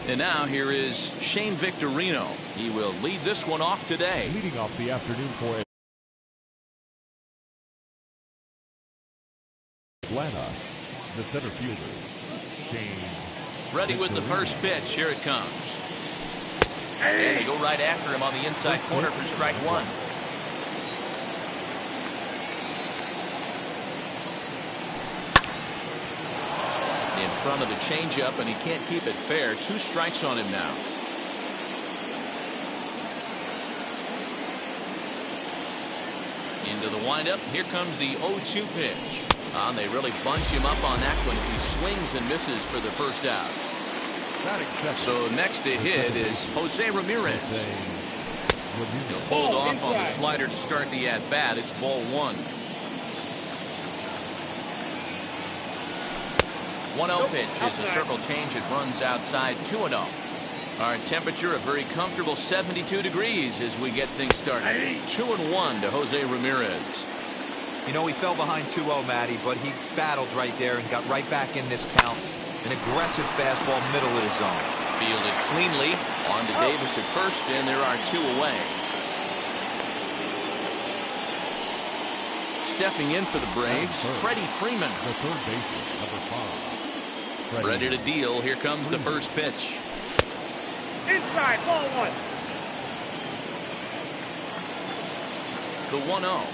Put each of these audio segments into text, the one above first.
And now here is Shane Victorino. He will lead this one off today. Leading off the afternoon for Atlanta, the center fielder, Shane. Ready with the first pitch. Here it comes. And they go right after him on the inside corner for strike one. In front of the changeup, and he can't keep it fair. 2 strikes on him now. Into the windup. Here comes the 0-2 pitch. And they really bunch him up on that one as he swings and misses for the first out. So next to hit is Jose Ramirez. He'll hold off on the slider to start the at-bat. It's ball 1. 1-0 pitch is a circle change. It runs outside 2-0. Our temperature a very comfortable 72 degrees as we get things started. 2-1 to Jose Ramirez. You know, he fell behind 2-0, Matty, but he battled right there and got right back in this count. An aggressive fastball middle of the zone. Fielded cleanly. On to Davis at first, and there are 2 away. Stepping in for the Braves, Freddie Freeman. The third baseman, number 5. Ready to deal. Here comes the first pitch. Inside, ball 1. The 1-0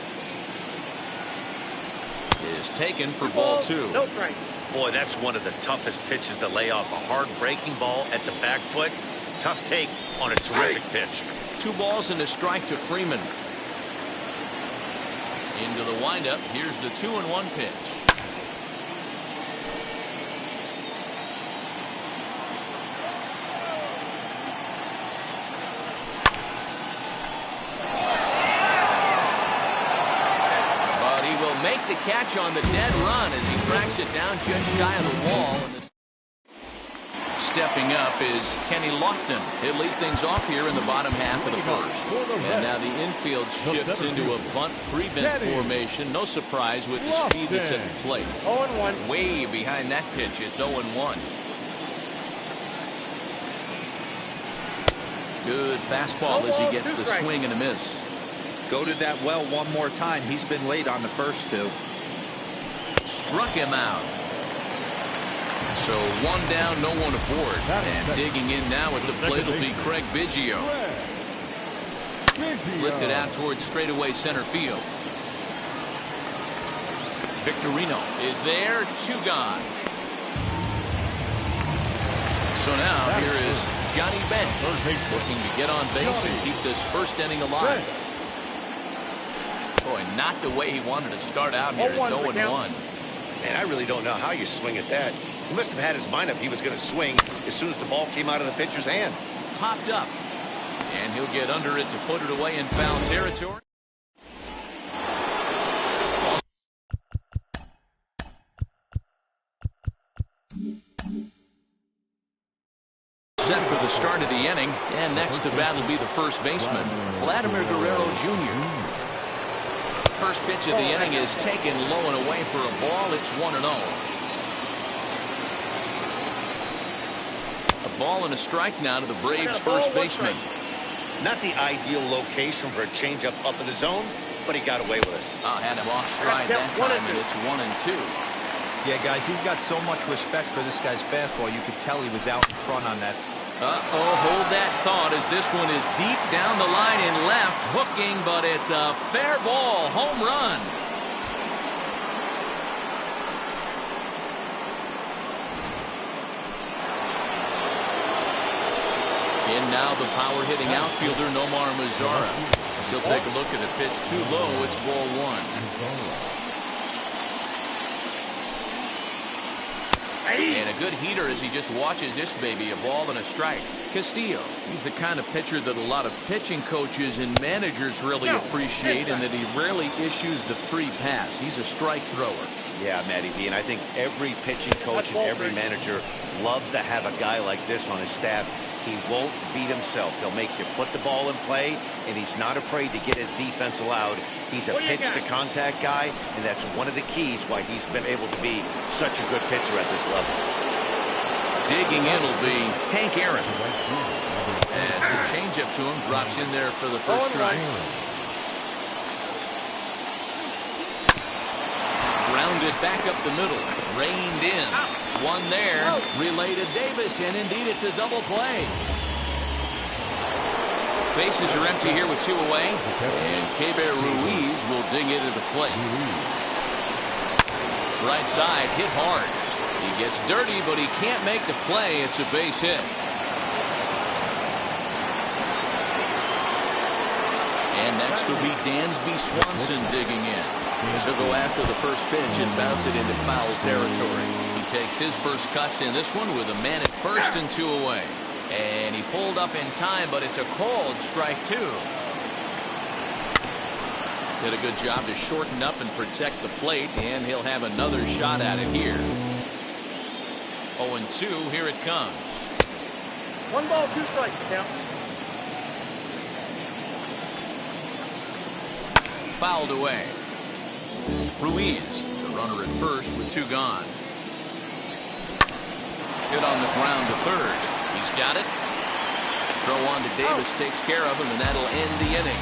is taken for ball 2. No strike. Boy, that's one of the toughest pitches to lay off. A hard breaking ball at the back foot. Tough take on a terrific pitch. 2 balls and a strike to Freeman. Into the windup. Here's the 2-1 pitch. Make the catch on the dead run as he tracks it down just shy of the wall. Stepping up is Kenny Lofton. He'll lead things off here in the bottom half of the first. And now the infield shifts into a bunt prevent formation. No surprise with the speed that's at the plate. 0-1. Way behind that pitch. It's 0-1. Good fastball as he gets the swing and a miss. Go to that well one more time. He's been late on the first 2. Struck him out. So 1 down, no one aboard. And digging in now at the plate will be Craig Biggio. Lifted out towards straightaway center field. Victorino is there. 2 gone. So now here is Johnny Bench looking to get on base and keep this first inning alive. Boy, not the way he wanted to start out here. It's 0-1. Man, I really don't know how you swing at that. He must have had his mind up he was going to swing as soon as the ball came out of the pitcher's hand. Popped up. And he'll get under it to put it away in foul territory. Set for the start of the inning. And next to bat will be the first baseman, Vladimir Guerrero Jr. First pitch of the inning is taken low and away for a ball. It's 1-0. A ball and a strike now to the Braves' first baseman. Not the ideal location for a changeup up in the zone, but he got away with it. Had him off stride that time, and it's 1-2. Yeah, guys, he's got so much respect for this guy's fastball. You could tell he was out in front on that. Hold that thought as this one is deep down the line in left, hooking, but it's a fair ball, home run. In now the power-hitting outfielder Nomar Mazara. He'll take a look at the pitch too low. It's ball 1. And a good heater as he just watches this baby, a ball and a strike. Castillo, he's the kind of pitcher that a lot of pitching coaches and managers really appreciate, and that he rarely issues the free pass. He's a strike thrower. Yeah, Matty V, and I think every pitching coach and every manager loves to have a guy like this on his staff. He won't beat himself. He'll make you put the ball in play, and he's not afraid to get his defense allowed. He's a pitch-to-contact guy, and that's one of the keys why he's been able to be such a good pitcher at this level. Digging in will be Hank Aaron. And the changeup to him drops in there for the first strike. Grounded back up the middle. Reined in. One there. Relay to Davis, and indeed it's a double play. Bases are empty here with 2 away. And Keber Ruiz will dig into the plate. Right side, hit hard. He gets dirty, but he can't make the play. It's a base hit. And next will be Dansby Swanson digging in. He'll go after the first pitch and bounce it into foul territory. He takes his first cuts in this one with a man at first and 2 away. And he pulled up in time, but it's a called strike 2. Did a good job to shorten up and protect the plate, and he'll have another shot at it here. 0-2, here it comes. 1 ball, 2 strikes, count. Fouled away. Ruiz, the runner at first with 2 gone. Hit on the ground to third. He's got it. Throw on to Davis takes care of him, and that'll end the inning.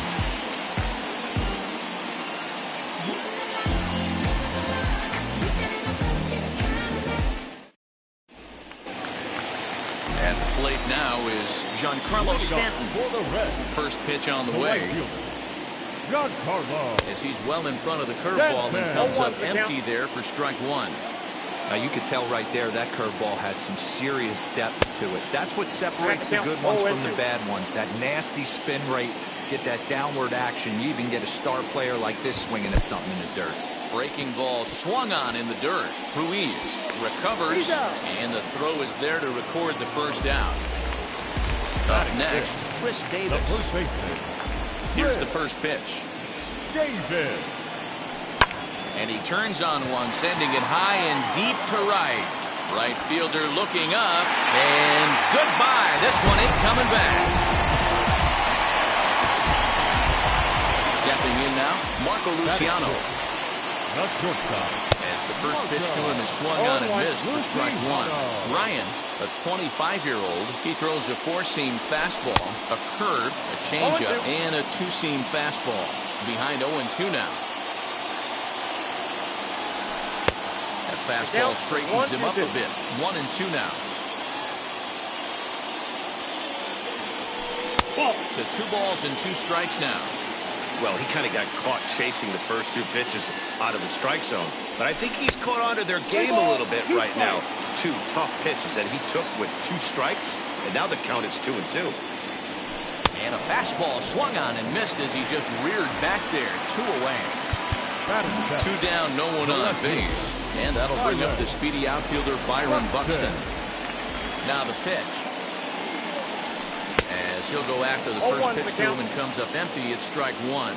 At the plate now is Giancarlo Stanton. First pitch on the way. Giancarlo. As he's well in front of the curveball and comes up empty there for strike 1. Now you could tell right there that curveball had some serious depth to it. That's what separates the good ones from the bad ones. That nasty spin rate, get that downward action. You even get a star player like this swinging at something in the dirt. Breaking ball swung on in the dirt. Ruiz recovers, and the throw is there to record the first out. Up next, Chris Davis. Here's the first pitch. Davis. And he turns on one, sending it high and deep to right. Right fielder looking up, and goodbye. This one ain't coming back. Stepping in now, Marco Luciano. Not shortstop. As the first pitch to him is swung on and missed for strike 1. Ryan, a 25-year-old, he throws a 4-seam fastball, a curve, a changeup, and a 2-seam fastball. Behind 0-2 now. That fastball straightens him up a bit. 1-2 now. To 2 balls and 2 strikes now. Well, he kind of got caught chasing the first 2 pitches out of the strike zone. But I think he's caught on to their game a little bit right now. 2 tough pitches that he took with 2 strikes, and now the count is 2-2. And a fastball swung on and missed as he just reared back there. 2 away. 2 down, no one on base. And that'll bring up the speedy outfielder Byron Buxton. Now the pitch. As he'll go after the first pitch to him and comes up empty, it's strike 1.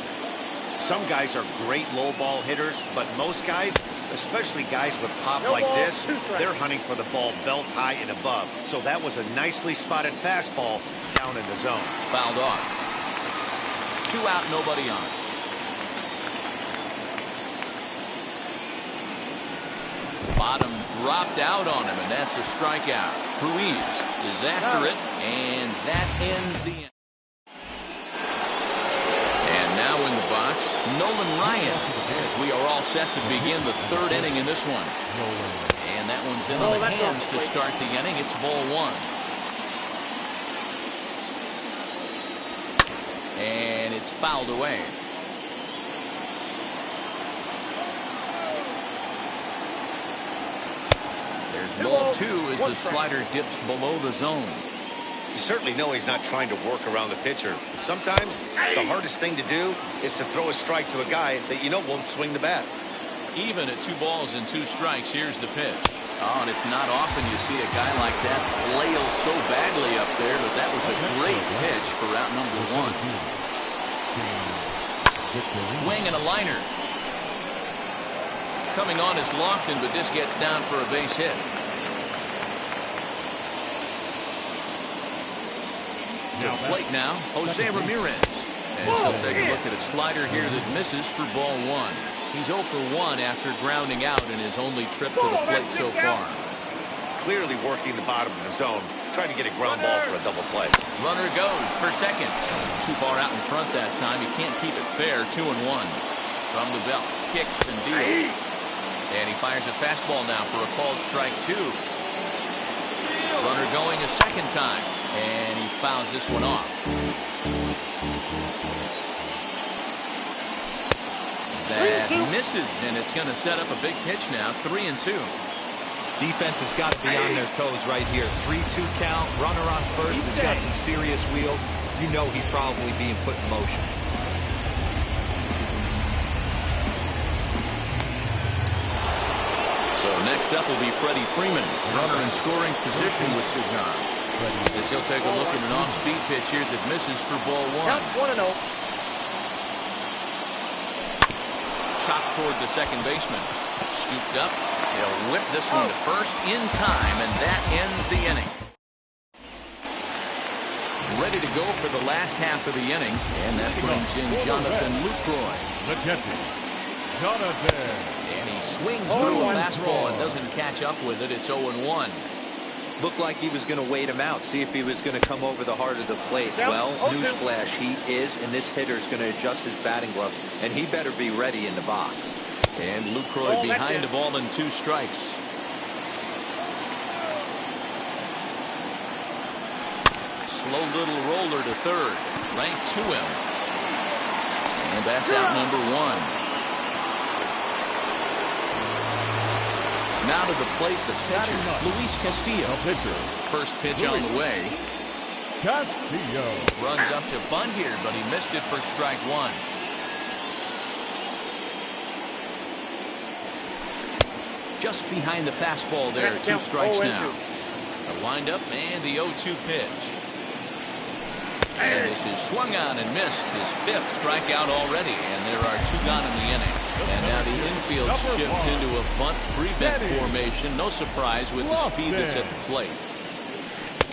Some guys are great low ball hitters, but most guys, especially guys with pop like this, they're hunting for the ball belt high and above. So that was a nicely spotted fastball down in the zone. Fouled off. 2 out, nobody on. Bottom dropped out on him, and that's a strikeout. Ruiz is after it, and that ends the inning. And now in the box, Nolan Ryan, as we are all set to begin the 3rd inning in this one. And that one's in on the hands to start the inning. It's ball 1. And it's fouled away. There's ball 2 as the slider dips below the zone. You certainly know he's not trying to work around the pitcher. But sometimes the hardest thing to do is to throw a strike to a guy that you know won't swing the bat. Even at 2 balls and 2 strikes, here's the pitch. Oh, and it's not often you see a guy like that flail so badly up there, but that was a great pitch for out number 1. Swing and a liner. Coming on is Lofton, but this gets down for a base hit. To the plate now, Jose Ramirez. As he'll take a look at a slider here that misses for ball 1. He's 0 for 1 after grounding out in his only trip to the plate so far. clearly working the bottom of the zone, trying to get a ground ball for a double play. Runner goes for second. Too far out in front that time. You can't keep it fair. 2-1. From the belt, kicks and deals. And he fires a fastball now for a called strike 2. Runner going a second time. And he fouls this one off. That misses, and it's going to set up a big pitch now. 3-2. Defense has got to be on their toes right here. 3-2 count. Runner on first has got some serious wheels. You know he's probably being put in motion. So next up will be Freddie Freeman. Runner in scoring position with Sugan. As he'll take a look at an off-speed pitch here that misses for ball 1. Count 1-0. Chopped toward the second baseman. Scooped up. He'll whip this one to first in time, and that ends the inning. Ready to go for the last half of the inning, and that brings in Jonathan Lucroy. The catcher, Jonathan. And he swings through a fastball and doesn't catch up with it. It's 0-1. Looked like he was going to wait him out, see if he was going to come over the heart of the plate. Well, newsflash, he is, and this hitter's going to adjust his batting gloves, and he better be ready in the box. And Lucroy behind the ball in 2 strikes. Slow little roller to third. Right to him. And that's out number 1. Now to the plate, the pitcher, Luis Castillo. First pitch on the way. Castillo runs up to bunt here, but he missed it for strike 1. Just behind the fastball there. 2 strikes now. The windup and the 0-2 pitch. And this is swung on and missed. His 5th strikeout already, and there are 2 gone in the inning. And now the infield shifts into a bunt prevent formation. No surprise with the speed that's at the plate.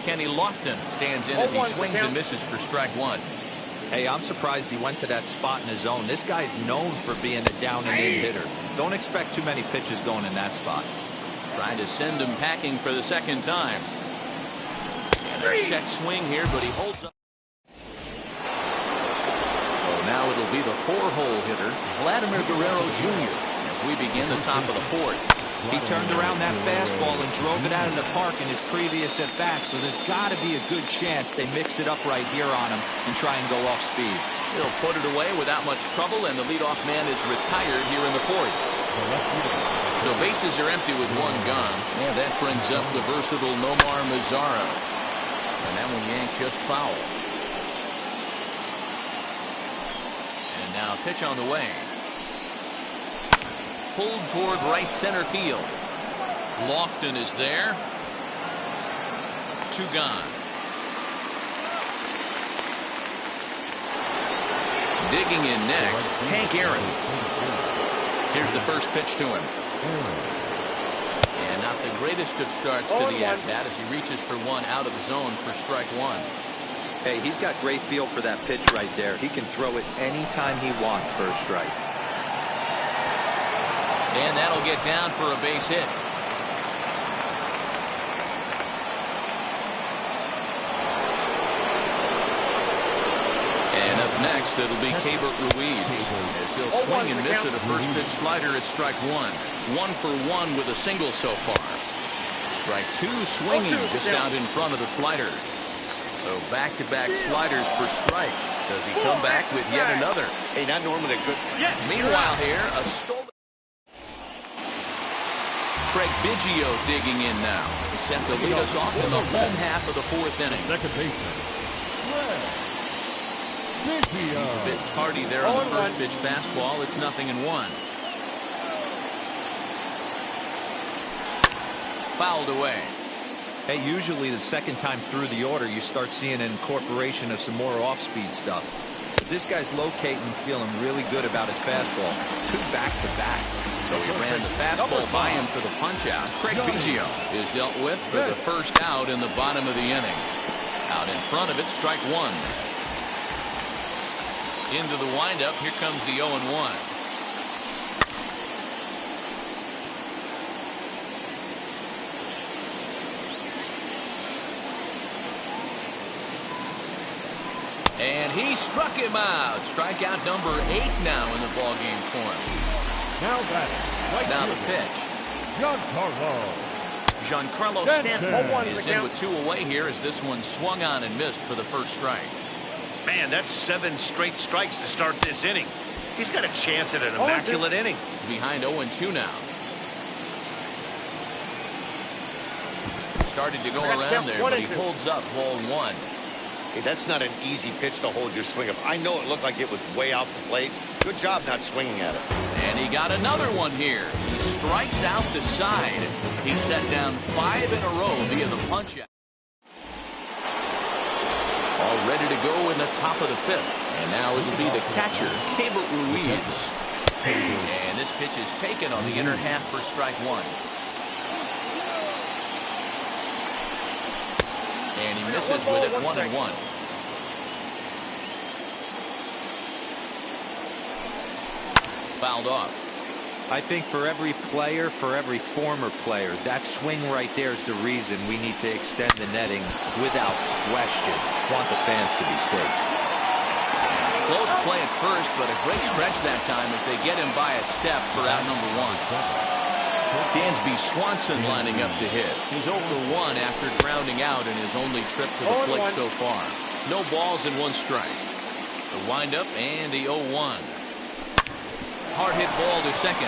Kenny Lofton stands in as he swings and misses for strike 1. Hey, I'm surprised he went to that spot in his zone. This guy's known for being a down-and-in hitter. Don't expect too many pitches going in that spot. Trying to send him packing for the second time. And a check swing here, but he holds up. So now it'll be the 4-hole hitter, Vladimir Guerrero Jr., as we begin the top of the 4th. He turned around that fastball and drove it out of the park in his previous at-bat, so there's got to be a good chance they mix it up right here on him and try and go off speed. He'll put it away without much trouble, and the leadoff man is retired here in the 4th. So bases are empty with 1 gone, and that brings up the versatile Nomar Mazara. And that one yanked just foul. And now a pitch on the way. Pulled toward right center field. Lofton is there. 2 gone. Digging in next, Hank Aaron. Here's the first pitch to him. And not the greatest of starts to the at-bat as he reaches for 1 out of the zone for strike 1. Hey, he's got great feel for that pitch right there. He can throw it anytime he wants for a strike. And that'll get down for a base hit. And up next, it'll be Keibert Ruiz, as he'll swing and miss at a first pitch slider at strike 1. 1 for 1 with a single so far. Strike 2 swinging just out in front of the slider. So back-to-back sliders for strikes. Does he come back with yet another? Hey, not normally a good. Meanwhile here, a stolen. Craig Biggio digging in now. He's set to lead us off in the home half of the 4th inning. Second baseman, Biggio. He's a bit tardy there on the first pitch fastball. It's 0-1. Fouled away. Hey, usually the second time through the order, you start seeing an incorporation of some more off-speed stuff. But this guy's locating, feeling really good about his fastball. 2 back-to-back. So he ran the fastball by him for the punch-out. Craig Biggio is dealt with for the first out in the bottom of the inning. Out in front of it, strike 1. Into the windup, here comes the 0-1. And he struck him out. Strikeout number 8 now in the ballgame for him. Now batting. Right now the fielder, pitch. Giancarlo Stanton is in with 2 away here as this one swung on and missed for the first strike. Man, that's 7 straight strikes to start this inning. He's got a chance at an immaculate inning. Behind 0-2 now. Started to go around there, but he holds up ball 1. Hey, that's not an easy pitch to hold your swing up. I know it looked like it was way out the plate. Good job not swinging at it. And he got another one here. He strikes out the side. He set down 5 in a row via the punch out. All ready to go in the top of the 5th. And now it'll be the catcher, Keibert Ruiz. And this pitch is taken on the inner half for strike 1. And he misses with it 1-1. Fouled off. I think for every player, for every former player, that swing right there is the reason we need to extend the netting without question. Want the fans to be safe. Close play at first, but a great stretch that time as they get him by a step for out number 1. Dansby Swanson lining up to hit. He's 0 for 1 after grounding out in his only trip to the plate so far. No balls and 1 strike. The windup and the 0-1. Hard hit ball to second.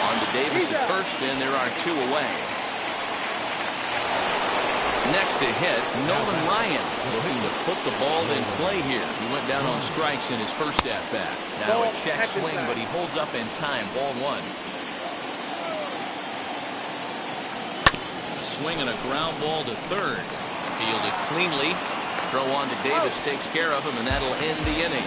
On to Davis at first, and there are 2 away. Next to hit, Nolan Ryan looking to put the ball in play here. He went down on strikes in his first at-bat. Now a check swing, but he holds up in time. Ball 1. A swing and a ground ball to third. Fielded cleanly. Throw on to Davis takes care of him, and that'll end the inning.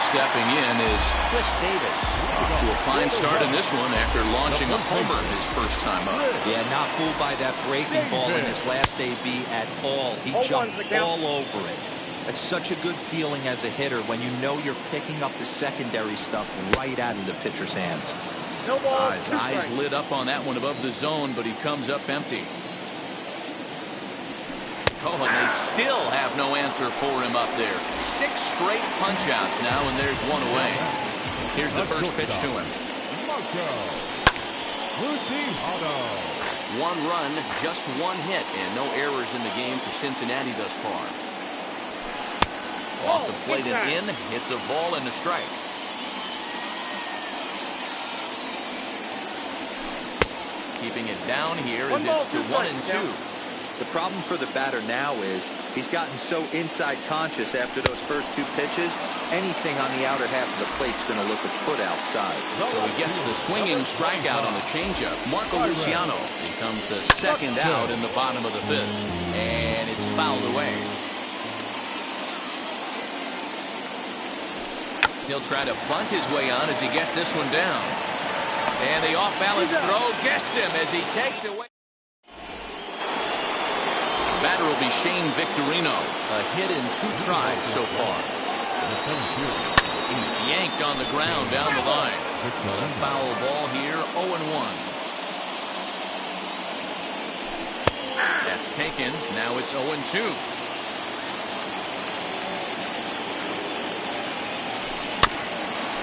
Stepping in is Chris Davis. Off to a fine start in this one after launching a homer his first time up. Yeah, not fooled by that breaking ball in his last AB at all. He jumped all over it. It's such a good feeling as a hitter when you know you're picking up the secondary stuff right out of the pitcher's hands. His eyes lit up on that one above the zone, but he comes up empty. Oh, and they still have no answer for him up there. 6 straight punch-outs now, and there's 1 away. Here's the first pitch to him. 1 run, just 1 hit, and no errors in the game for Cincinnati thus far. Off the plate and in, hits a ball and a strike. Keeping it down here as it's to 1-2. The problem for the batter now is he's gotten so inside conscious after those first 2 pitches, anything on the outer half of the plate's going to look a foot outside. So he gets the swinging strikeout on the changeup. Marco Luciano becomes the second out in the bottom of the 5th. And it's fouled away. He'll try to bunt his way on as he gets this one down. And the off-balance throw gets him as he takes away. Batter will be Shane Victorino. A hit in 2 tries so far. Yanked on the ground down the line. A foul ball here, 0-1. That's taken. Now it's 0-2.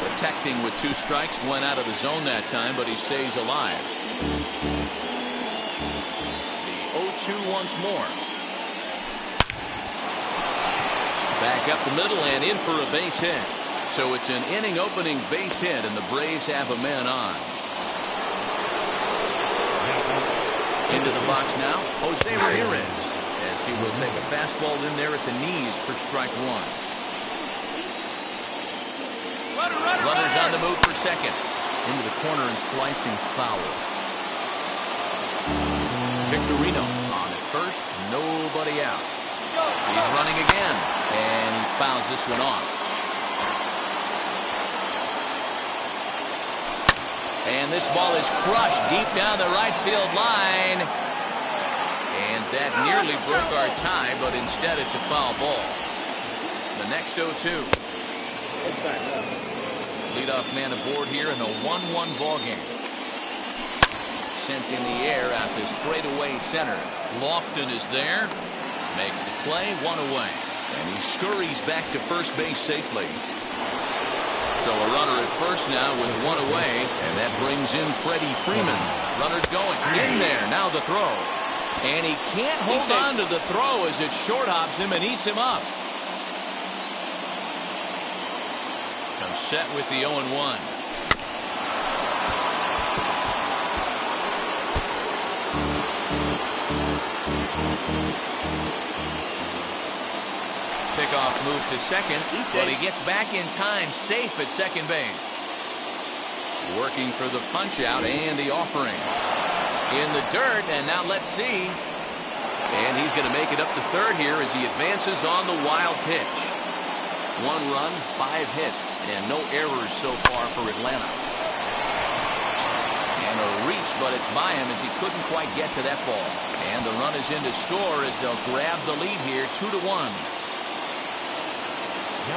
Protecting with 2 strikes. Went out of the zone that time, but he stays alive. The 0-2 once more. Back up the middle and in for a base hit. So it's an inning opening base hit, and the Braves have a man on. Into the box now, Jose Ramirez, as he will take a fastball in there at the knees for strike 1. Runners on the move for second. Into the corner and slicing foul. Victorino on at first, nobody out. He's running again, and he fouls this one off. And this ball is crushed deep down the right field line. And that nearly broke our tie, but instead it's a foul ball. The next 0-2. Leadoff man aboard here in a 1-1 ball game. Sent in the air out to straightaway center. Lofton is there. Makes the play, 1 away. And he scurries back to first base safely. So a runner at first now with 1 away. And that brings in Freddie Freeman. Runner's going in there. Now the throw. And he can't hold on to the throw as it short hops him and eats him up. Comes set with the 0-1. Pickoff move to second, but he gets back in time, safe at second base. Working for the punch out and the offering. In the dirt, and now let's see. And he's going to make it up to third here as he advances on the wild pitch. 1 run, 5 hits, and no errors so far for Atlanta. And a reach, but it's by him as he couldn't quite get to that ball. And the run is in to score as they'll grab the lead here, 2-1.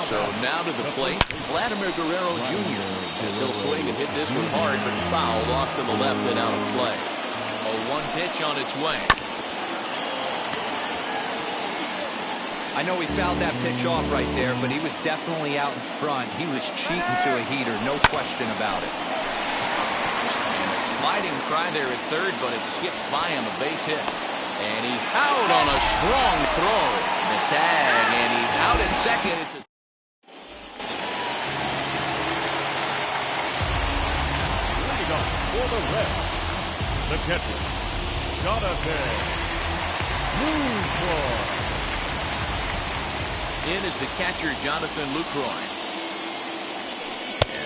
So now to the plate, Vladimir Guerrero Jr. as he'll swing and hit this one hard, but fouled off to the left and out of play. A 1 pitch on its way. I know he fouled that pitch off right there, but he was definitely out in front. He was cheating to a heater, no question about it. And a sliding try there at third, but it skips by him, a base hit. And he's out on a strong throw. The tag, and he's out at second. It's a For the Reds, the catcher, Jonathan Lucroy. in is the catcher, Jonathan Lucroy.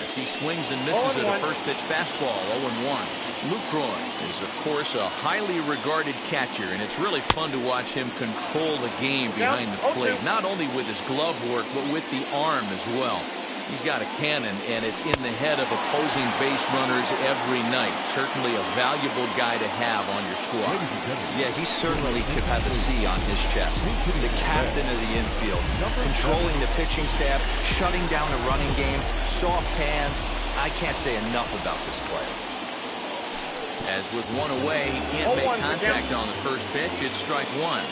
As he swings and misses at a first pitch fastball, 0-1. Lucroy is, of course, a highly regarded catcher, and it's really fun to watch him control the game behind the plate, not only with his glove work, but with the arm as well. He's got a cannon, and it's in the head of opposing base runners every night. Certainly a valuable guy to have on your squad. Yeah, he certainly could have a C on his chest. The captain of the infield, controlling the pitching staff, shutting down the running game, soft hands. I can't say enough about this player. As with one away, he can't make contact on the first pitch. It's strike one.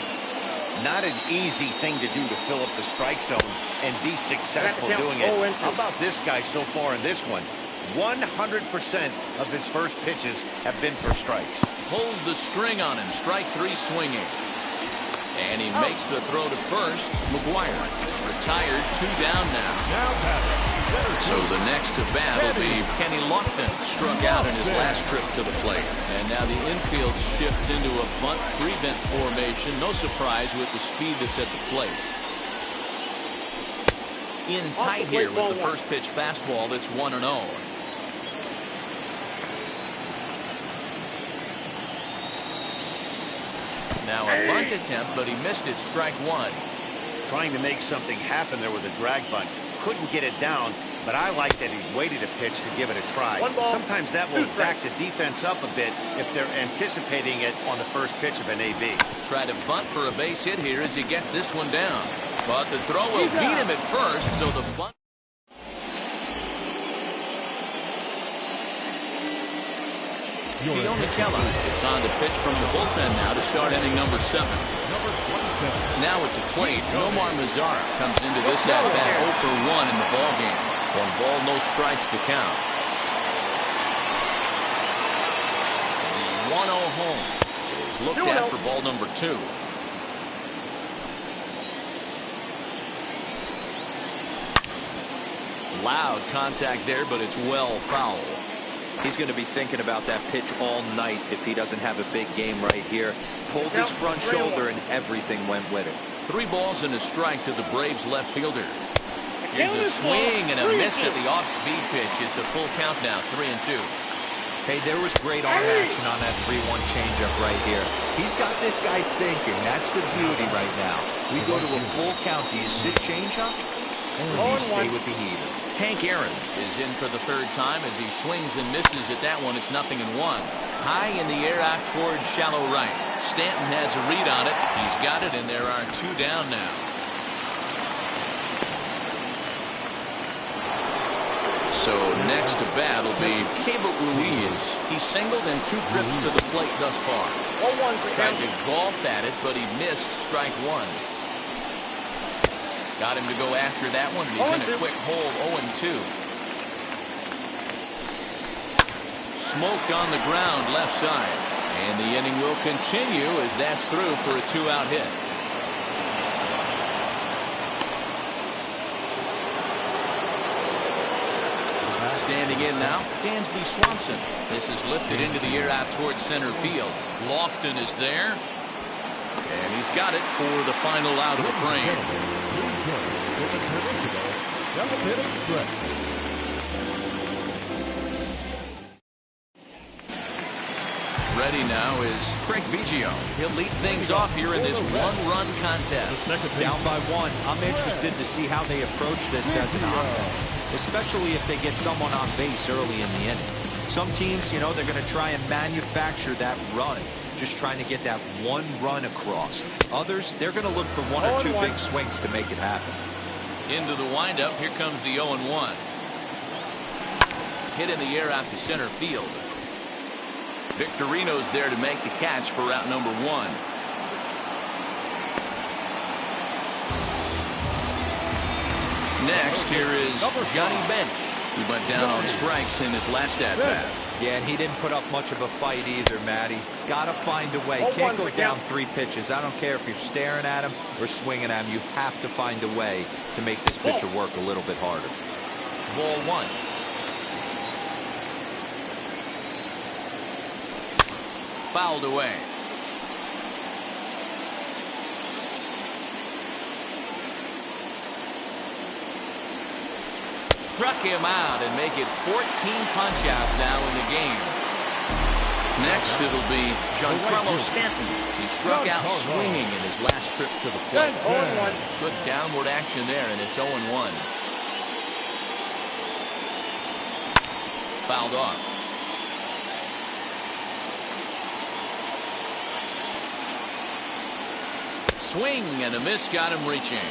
Not an easy thing to do to fill up the strike zone and be successful doing it. How about this guy so far in this one? 100% of his first pitches have been for strikes. Hold the string on him. Strike three swinging. And he makes the throw to first. McGuire is retired, 2 down now. So the next to bat will be Kenny Lofton, struck out in his last trip to the plate. And now the infield shifts into a bunt prevent formation. No surprise with the speed that's at the plate. In tight here with the first pitch fastball. That's 1-0. Now a bunt attempt, but he missed it. Strike one. Trying to make something happen there with a drag bunt. Couldn't get it down, but I like that he waited a pitch to give it a try. Sometimes that will back the defense up a bit if they're anticipating it on the first pitch of an AB. Try to bunt for a base hit here as he gets this one down. But the throw will beat him at first, so the bunt. Fiona Kella is on the pitch from the bullpen now to start inning number 7. Now at the plate, Nomar Mazara comes into this at-bat 0 for 1 in the ballgame. 1 ball, no strikes to count. The 1-0 home is looked at for ball number 2. Loud contact there, but it's well foul. He's going to be thinking about that pitch all night if he doesn't have a big game right here. Pulled his front shoulder and everything went with it. 3 balls and a strike to the Braves left fielder. Here's a swing and a miss at the off-speed pitch. It's a full count now, 3-2. Hey, there was great arm action on that 3-1 changeup right here. He's got this guy thinking. That's the beauty right now. We go to a full count. Do you sit changeup or do you stay with the heater? Hank Aaron is in for the 3rd time as he swings and misses at that one. It's 0-1. High in the air out towards shallow right. Stanton has a read on it. He's got it, and there are 2 down now. So next to bat will be Cable Ruiz. He singled in 2 trips to the plate thus far. 0-1 for Tried count. to golf at it, but he missed strike 1. Got him to go after that one, and he's in a quick hole, 0-2. Smoke on the ground left side. And the inning will continue as that's through for a 2-out hit. Standing in now, Dansby Swanson. This is lifted into the air out towards center field. Lofton is there. And he's got it for the final out of the frame. Ready now is Craig Biggio. He'll lead things off here in this 1-run contest. Down by 1. I'm interested to see how they approach this as an offense, especially if they get someone on base early in the inning. Some teams, you know, they're going to try and manufacture that run, just trying to get that 1 run across. Others, they're going to look for 1 or 2 big swings to make it happen. Into the windup, here comes the 0-1. Hit in the air out to center field. Victorino's there to make the catch for route number 1. Next, here is Johnny Bench. He went down on strikes in his last at-bat. Yeah, and he didn't put up much of a fight either, Matty. Gotta find a way. Can't go down 3 pitches. I don't care if you're staring at him or swinging at him. You have to find a way to make this pitcher work a little bit harder. Ball 1. Fouled away. Struck him out and make it 14 punch-outs now in the game. Next, it'll be Giancarlo Stanton. He struck out swinging in his last trip to the plate. Good downward action there, and it's 0-1. Fouled off. Swing and a miss got him reaching.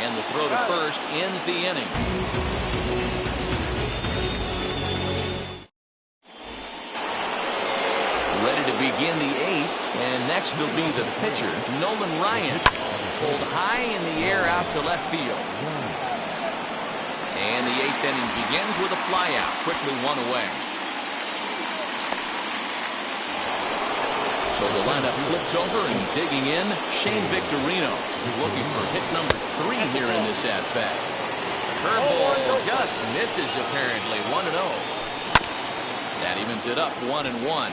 And the throw to first ends the inning. Ready to begin the 8th, and next will be the pitcher, Nolan Ryan. Pulled high in the air out to left field. And the 8th inning begins with a flyout, quickly 1 away. So the lineup flips over, and digging in, Shane Victorino is looking for hit number 3 here in this at-bat. Curveball just misses, apparently, 1-0. That evens it up, 1-1.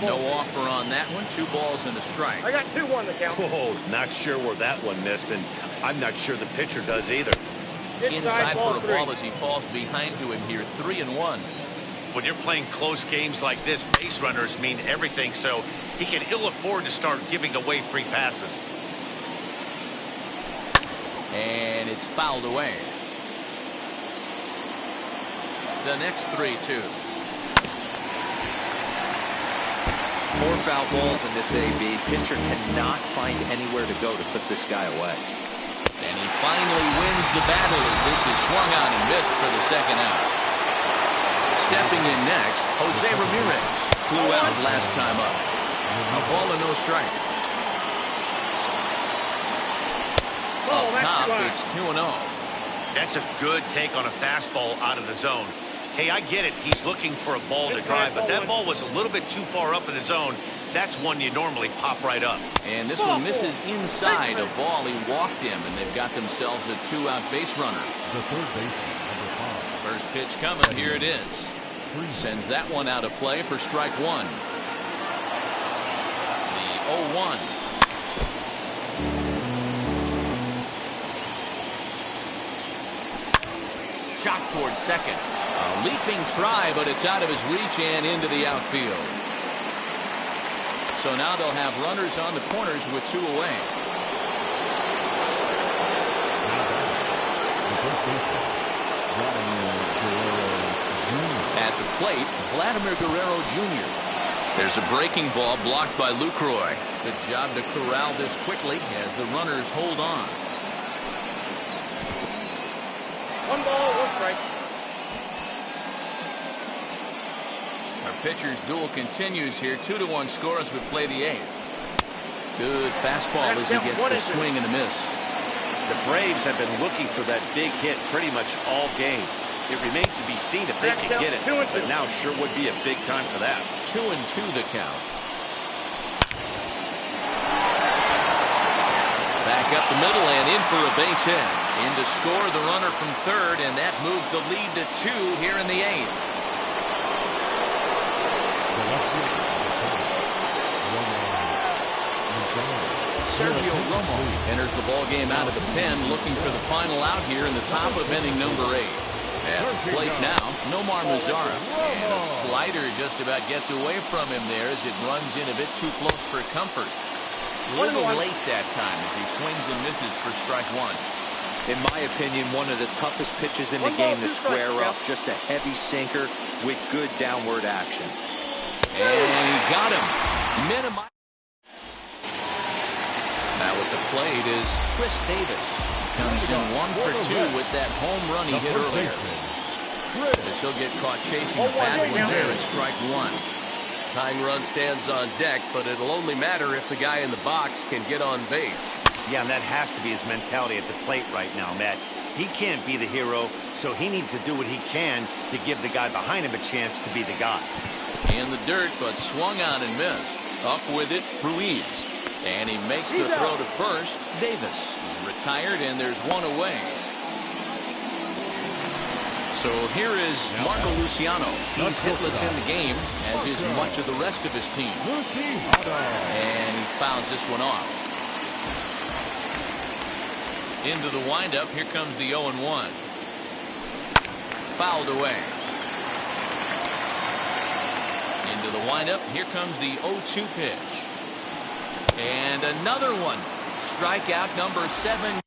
No offer on that one. 2 balls and a strike. I got 2-1 to count. Oh, not sure where that one missed, and I'm not sure the pitcher does either. Inside for a ball as he falls behind to him here, 3-1. When you're playing close games like this, base runners mean everything, so he can ill afford to start giving away free passes. And it's fouled away. The next 3-2. 4 foul balls in this AB. Pitcher cannot find anywhere to go to put this guy away. And he finally wins the battle as this is swung on and missed for the second out. Stepping in next, Jose Ramirez. Flew out last time up. A ball and no strikes. Up top, it's 2-0. That's a good take on a fastball out of the zone. Hey, I get it. He's looking for a ball to drive, but that ball was a little bit too far up in the zone. That's one you normally pop right up. And this one misses inside a ball. He walked him, and they've got themselves a 2-out base runner. The third baseman, number 5. First pitch coming. Here it is. Sends that one out of play for strike 1. The 0-1. Shot towards second. A leaping try, but it's out of his reach and into the outfield. So now they'll have runners on the corners with 2 away. At the plate, Vladimir Guerrero Jr. There's a breaking ball blocked by Lucroy. Good job to corral this quickly as the runners hold on. 1 ball, 1 strike. Our pitcher's duel continues here. 2-1 score as we play the 8th. Good fastball as he gets the swing and a miss. The Braves have been looking for that big hit pretty much all game. It remains to be seen if they can get it, but now sure would be a big time for that. 2-2 the count. Back up the middle and in for a base hit. In to score the runner from third, and that moves the lead to 2 here in the 8th. Sergio Romo enters the ball game out of the pen, looking for the final out here in the top of inning number 8. At the plate now, Nomar Mazara. And a slider just about gets away from him there as it runs in a bit too close for comfort. A little late that time as he swings and misses for strike 1. In my opinion, one of the toughest pitches in the game to square up. Just a heavy sinker with good downward action. And he got him. Minimize. Now at the plate is Chris Davis. Comes in 1 for 2 with that home run he hit earlier. As he'll get caught chasing a bad one there in strike 1. Tying run stands on deck, but it'll only matter if the guy in the box can get on base. Yeah, and that has to be his mentality at the plate right now, Matt. He can't be the hero, so he needs to do what he can to give the guy behind him a chance to be the guy. In the dirt, but swung on and missed. Up with it, Ruiz. And he makes the throw to first. Davis is retired, and there's 1 away. So here is Marco Luciano. He's hitless in the game, as is much of the rest of his team. And he fouls this one off. Into the windup, here comes the 0-1. Fouled away. Into the windup, here comes the 0-2 pitch. And another one. Strikeout number 7.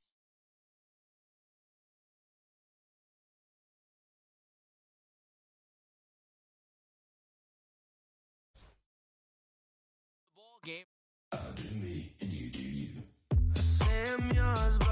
Ball game. I do me and you do you. The same yours, but